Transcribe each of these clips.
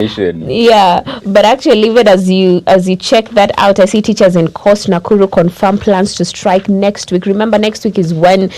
Yeah, but actually, even as you check that out, I see teachers in Coast Nakuru confirm plans to strike next week. Remember, next week is when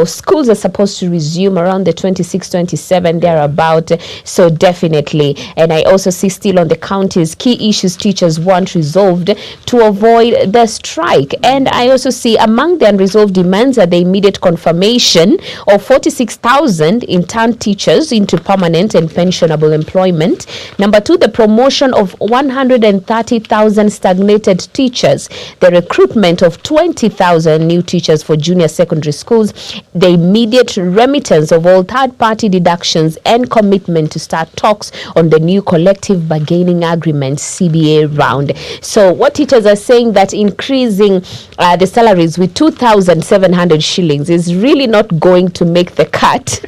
schools are supposed to resume around the 26, 27 thereabout. So definitely, and I also see still on the counties key issues teachers want resolved to avoid the strike. And I also see among the unresolved demands are the immediate confirmation of 46,000 intern teachers into permanent and pensionable employment. Number two, the promotion of 130,000 stagnated teachers, the recruitment of 20,000 new teachers for junior secondary schools, the immediate remittance of all third-party deductions, and commitment to start talks on the new collective bargaining agreement CBA round. So what teachers are saying that increasing the salaries with 2,700 shillings is really not going to make the cut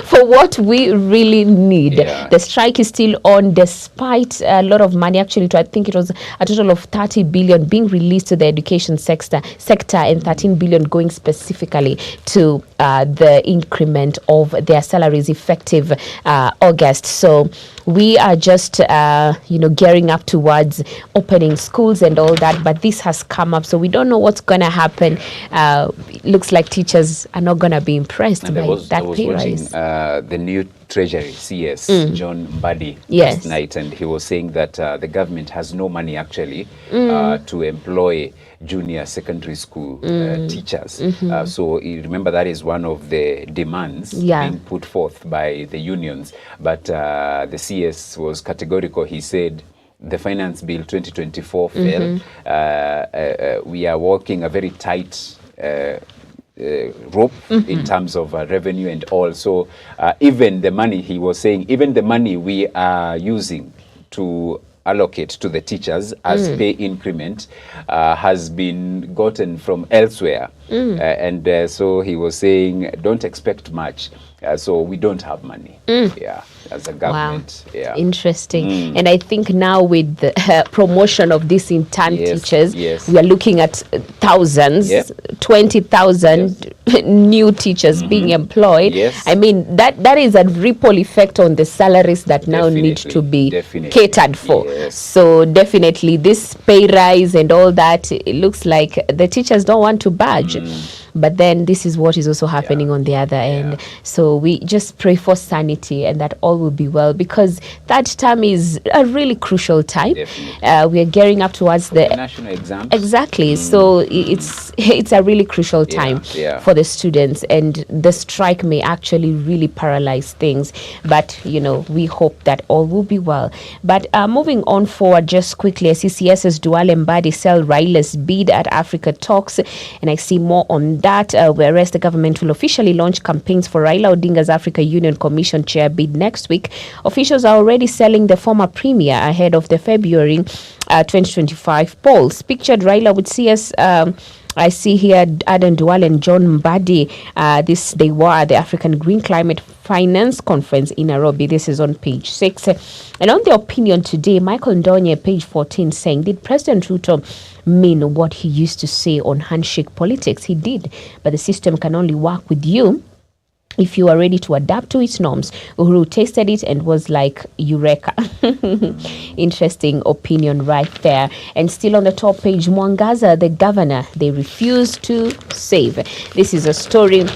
for what we really need. The strike is still on despite a lot of money. Actually, I think it was a total of 30 billion being released to the education sector and 13 billion going specifically to the increment of their salaries effective August. So we are just gearing up towards opening schools and all that, but this has come up, so we don't know what's going to happen. Looks like teachers are not going to be impressed by that pay rise. The new Treasury CS John Mbadi last night, and he was saying that the government has no money actually to employ junior secondary school teachers. So remember, that is one of the demands being put forth by the unions. But the CS was categorical. He said the Finance Bill 2024 fell. We are walking a very tight rope in terms of revenue and all. So even the money, he was saying, even the money we are using to allocate to the teachers as pay increment has been gotten from elsewhere. And so he was saying, don't expect much. So we don't have money. As a government. Wow. Interesting. And I think now with the promotion of these intern teachers, we are looking at thousands, 20,000 new teachers being employed. I mean, that is a ripple effect on the salaries that now need to be catered for. So definitely this pay rise and all that, it looks like the teachers don't want to budge. But then this is what is also happening on the other end. So we just pray for sanity and that all will be well, because that term is a really crucial time. We are gearing up towards the national exams. Exactly. So it's a really crucial time for the students, and the strike may actually really paralyze things. But we hope that all will be well. But moving on forward, just quickly, CCS's Duale Mbadi sell Raila's bid at Africa Talks, and I see more on that, whereas the government will officially launch campaigns for Raila Odinga's Africa Union Commission chair bid next week. Officials are already selling the former premier ahead of the February 2025 polls. Pictured Raila with CS. I see here Aden Duale and John Mbadi. They were at the African Green Climate Finance Conference in Nairobi. This is on page 6. And on the opinion today, Michael Ndonye, page 14, saying, did President Ruto mean what he used to say on handshake politics? He did, but the system can only work with you if you are ready to adapt to its norms. Uhuru tasted it and was like, Eureka. Interesting opinion right there. And still on the top page, Mwangaza, the governor, they refuse to save. This is a story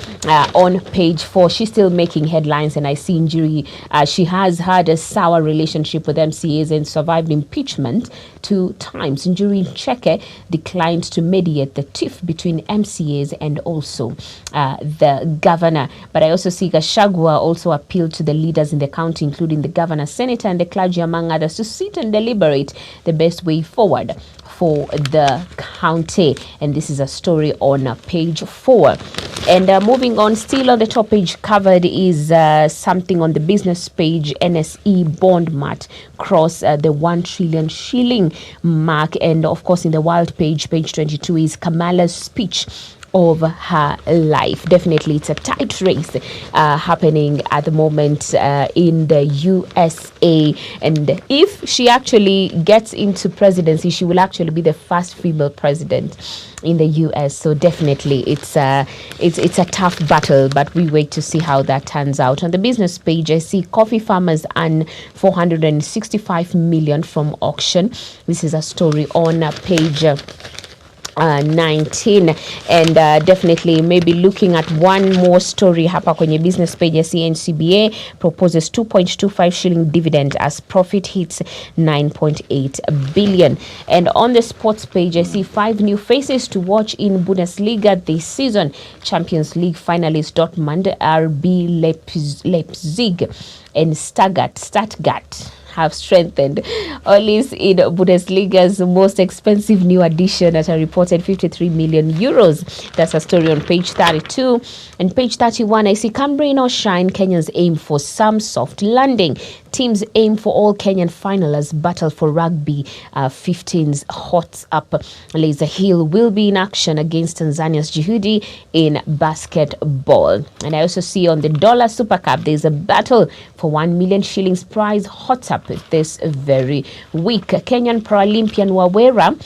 on page 4. She's still making headlines, and I see Njuri. She has had a sour relationship with MCAs and survived impeachment 2 times. Njuri Cheke declined to mediate the tiff between MCAs and also the governor. But I also see Gachagua also appealed to the leaders in the county, including the governor, senator, and the clergy, among others, to sit and deliberate the best way forward for the county. And this is a story on page 4. And moving on, still on the top page covered is something on the business page. NSE bond mat cross the 1 trillion shilling mark. And of course, in the world page, page 22, is Kamala's speech of her life. Definitely, it's a tight race happening at the moment in the USA. And if she actually gets into presidency, she will actually be the first female president in the US. So definitely it's a tough battle, but we wait to see how that turns out. On the business page, I see coffee farmers earn 465 million from auction. This is a story on page 19, and definitely maybe looking at one more story hapa kwenye business page ya CNCBA proposes 2.25 shilling dividend as profit hits 9.8 billion. And on the sports page, I see 5 new faces to watch in Bundesliga this season. Champions League finalists Dortmund, RB Leipzig and Stuttgart have strengthened. Olis in Bundesliga's most expensive new addition at a reported 53 million euros. That's a story on page 32. And page 31, I see come rain or shine, Kenyans aim for some soft landing. Teams aim for all Kenyan finalists battle for rugby 15's hot up. Laser Hill will be in action against Tanzania's Juhudi in basketball. And I also see on the Dollar Super Cup, there's a battle for 1 million shillings prize hot up this very week. Kenyan Paralympian Wawera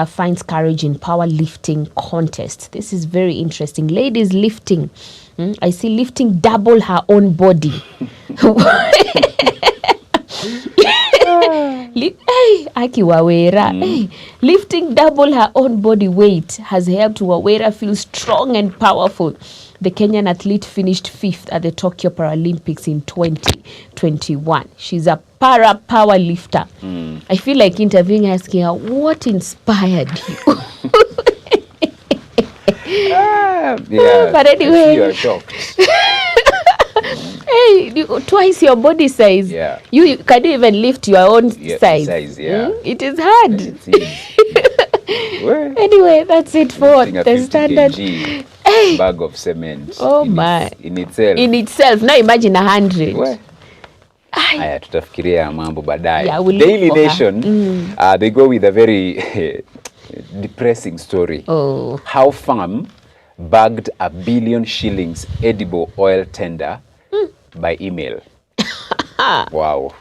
finds courage in powerlifting contest. This is very interesting. Ladies lifting. I see lifting double her own body. Aki Wawera, lifting double her own body weight has helped Wawera feel strong and powerful. The Kenyan athlete finished 5th at the Tokyo Paralympics in 2021. She's a power lifter. I feel like interviewing her, asking her, what inspired you? But anyway, you are shocked. Hey, twice your body size. Yeah. You can even lift your own size. It is hard. Anyway, that's it for the standard bag of cement. In itself. Now imagine 100. Haya, tutafikiria mambo baadaye. Daily Nation, they go with a very depressing story. How farm bagged 1 billion shillings edible oil tender by email. Wow.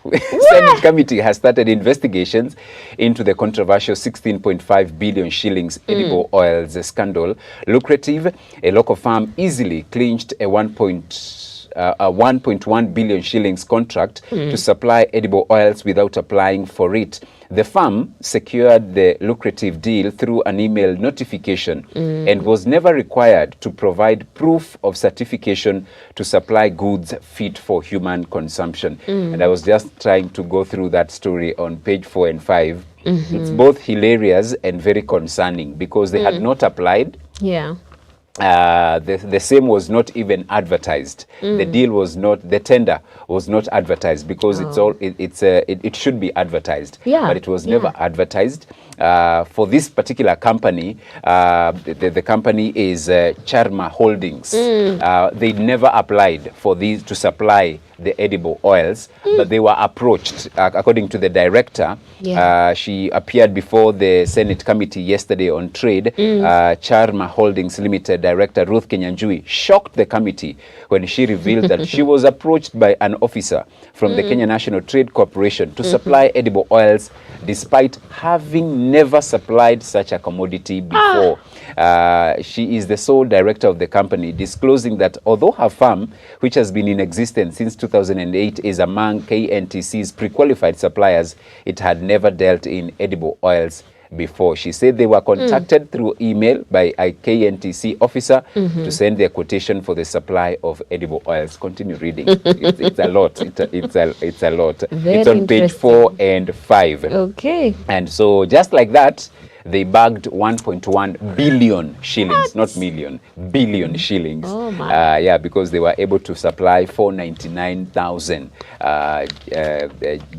Senate committee has started investigations into the controversial 16.5 billion shillings edible oils scandal. Lucrative, a local farm easily clinched a 1.1 billion shillings contract to supply edible oils without applying for it. The farm secured the lucrative deal through an email notification and was never required to provide proof of certification to supply goods fit for human consumption. And I was just trying to go through that story on page 4 and 5. It's both hilarious and very concerning because they had not applied. Yeah. The same was not even advertised. The deal was not, the tender was not advertised because it should be advertised, but it was never advertised. For this particular company, the company is Charma Holdings. They never applied for these to supply the edible oils, but they were approached. According to the director, she appeared before the Senate committee yesterday on trade. Charma Holdings Limited director Ruth Kenyanjui shocked the committee when she revealed that she was approached by an officer from the Kenya National Trade Corporation to supply edible oils despite having never supplied such a commodity before. She is the sole director of the company, disclosing that although her farm, which has been in existence since 2008, is among KNTC's pre-qualified suppliers, it had never dealt in edible oils before. She said they were contacted through email by a KNTC officer to send their quotation for the supply of edible oils. Continue reading. It's a lot. It's a lot. It's on page 4 and 5. Okay. And so just like that, they bagged 1.1 billion shillings, not million, billion shillings. Oh my. Because they were able to supply 499,000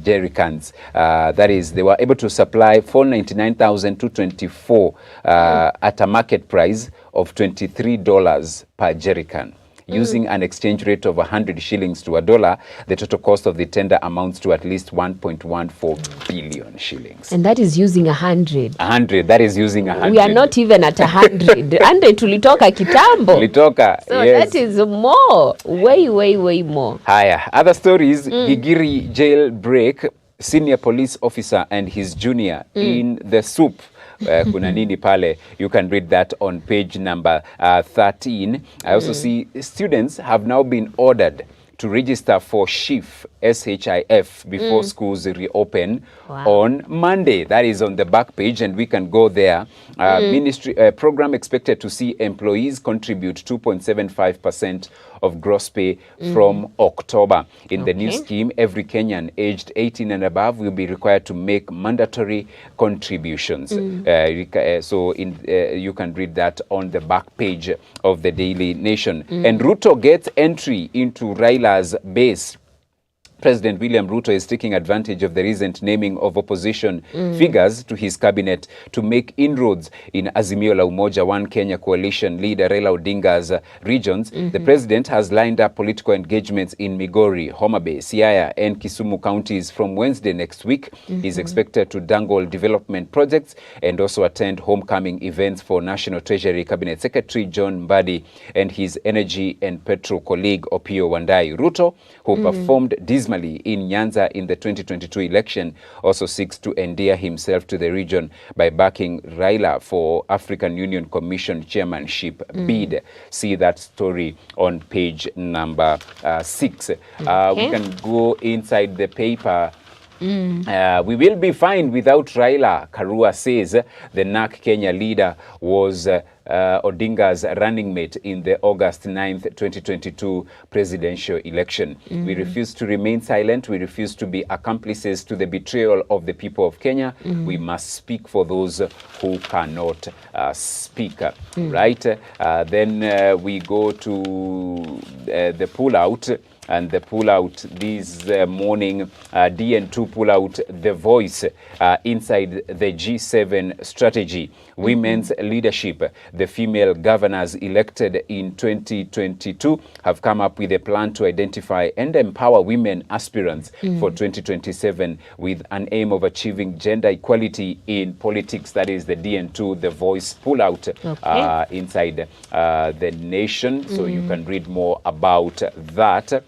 jerry cans. That is, they were able to supply 499,224 at a market price of $23 per jerry can. using an exchange rate of 100 shillings to a dollar. The total cost of the tender amounts to at least 1.14 billion shillings. And that is using 100. 100, that is using 100. We are not even at 100. 100 tulitoka kitambo. Tulitoka, so yes. That is more. Way more. Haya, other stories. Gigiri jailbreak, senior police officer and his junior in the soup. Kuna nini pale? You can read that on page number 13. I also see students have now been ordered to register for SHIF, SHIF, before schools reopen on Monday. That is on the back page, and we can go there. Ministry program expected to see employees contribute 2.75% of gross pay from October. In the new scheme, every Kenyan aged 18 and above will be required to make mandatory contributions. So you can read that on the back page of the Daily Nation. And Ruto gets entry into Raila's base. President William Ruto is taking advantage of the recent naming of opposition figures to his cabinet to make inroads in Azimio la Umoja One Kenya coalition leader Raila Odinga's regions. The president has lined up political engagements in Migori, Homa Bay, Siaya and Kisumu counties from Wednesday next week. He's expected to dangle development projects and also attend homecoming events for National Treasury Cabinet Secretary John Mbadi and his energy and petrol colleague Opiyo Wandayi. Ruto, who performed dismally in Nyanza in the 2022 election, also seeks to endear himself to the region by backing Raila for African Union Commission chairmanship bid. See that story on page number 6. We can go inside the paper. We will be fine without Raila, Karua says. The NARC Kenya leader was Odinga's running mate in the August 9th, 2022 presidential election. We refuse to remain silent. We refuse to be accomplices to the betrayal of the people of Kenya. We must speak for those who cannot speak. Right? Then we go to the pullout. And the pullout this morning, DN2 pull out the voice inside the G7 strategy. Women's leadership. The female governors elected in 2022 have come up with a plan to identify and empower women aspirants for 2027 with an aim of achieving gender equality in politics. That is the DN2, the voice pullout inside the nation. So you can read more about that.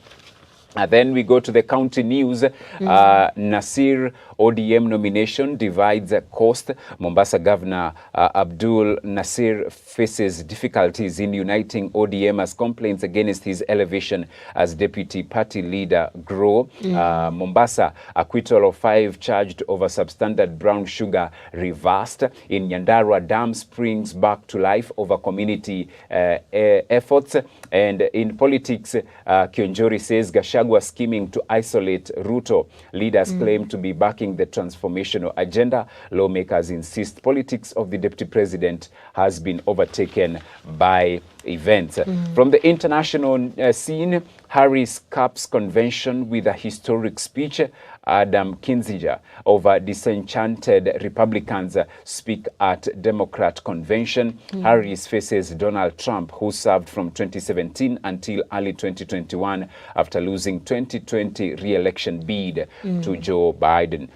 Then we go to the county news. Nasir ODM nomination divides cost. Mombasa Governor Abdul Nasir faces difficulties in uniting ODM as complaints against his elevation as deputy party leader grow. Mombasa, acquittal of 5 charged over substandard brown sugar reversed. In Nyandarua, dam springs back to life over community efforts. And in politics, Kionjori says Gachagua scheming to isolate Ruto. Leaders claim to be backing the transformational agenda. Lawmakers insist politics of the deputy president has been overtaken by events. From the international scene, Harris caps convention with a historic speech. Adam Kinzinger over disenchanted Republicans speak at Democrat convention. Harris faces Donald Trump, who served from 2017 until early 2021 after losing 2020 re-election bid to Joe Biden.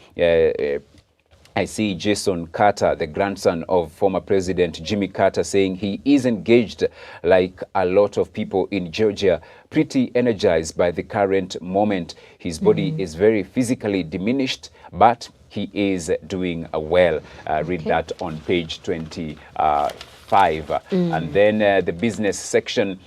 I see Jason Carter, the grandson of former President Jimmy Carter, saying he is engaged like a lot of people in Georgia, pretty energized by the current moment. His body is very physically diminished, but he is doing well. Read that on page 25. And then the business section,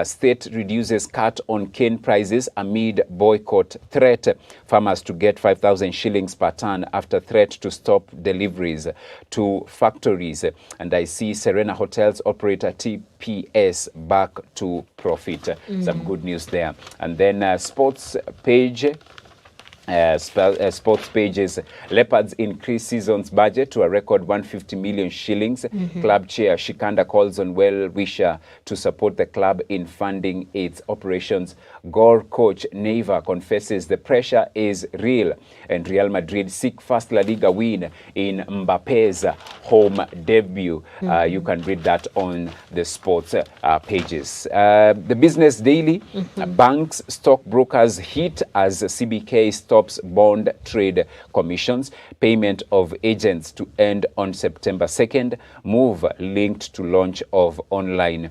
state reduces cut on cane prices amid boycott threat. Farmers to get 5,000 shillings per ton after threat to stop deliveries to factories. And I see Serena Hotels operator TPS back to profit. Some good news there. And then sports page. Sports pages. Leopards increase season's budget to a record 150 million shillings. Club chair Shikanda calls on well-wisher to support the club in funding its operations. Gor coach Neiva confesses the pressure is real. And Real Madrid seek first La Liga win in Mbappe's home debut. You can read that on the sports pages. The Business Daily. Banks, stockbrokers hit as CBK stops bond trade commissions. Payment of agents to end on September 2nd. Move linked to launch of online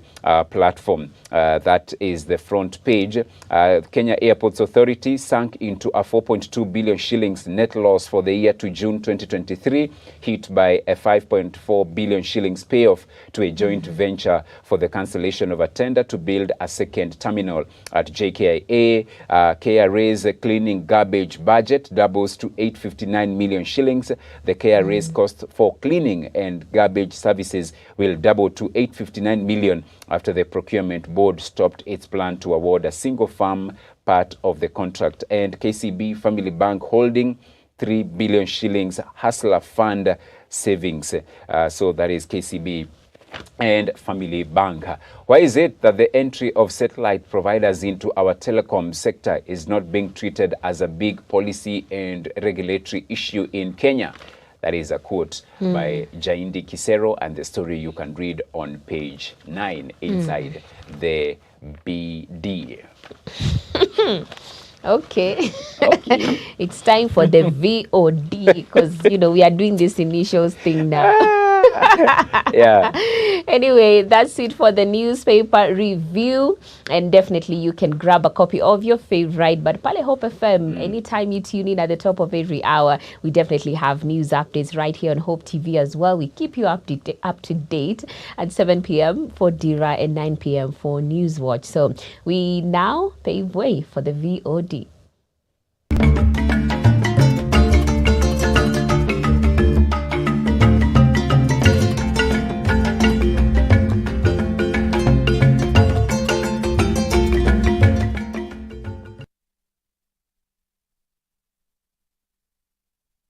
platform. That is the front page. Kenya Airports Authority sank into a 4.2 billion shillings net loss for the year to June 2023, hit by a 5.4 billion shillings payoff to a joint venture for the cancellation of a tender to build a second terminal at JKIA. KRA's cleaning garbage budget doubles to 859 million shillings. The KRA's cost for cleaning and garbage services will double to 859 million after the procurement board stopped its plan to award a single farm part of the contract. And KCB Family Bank holding 3 billion shillings Hustler Fund savings. So that is KCB and Family Bank. Why is it that the entry of satellite providers into our telecom sector is not being treated as a big policy and regulatory issue in Kenya? That is a quote by Jaindi Kisero, and the story you can read on page 9 inside the BD. Okay. It's time for the VOD because, we are doing this initials thing now. Yeah. Anyway, that's it for the newspaper review, and definitely you can grab a copy of your favorite. But Pale Hope FM, anytime you tune in at the top of every hour, we definitely have news updates right here on Hope TV as well. We keep you up to date at 7 p.m. for Dira and 9 p.m. for News Watch. So we now pave way for the VOD.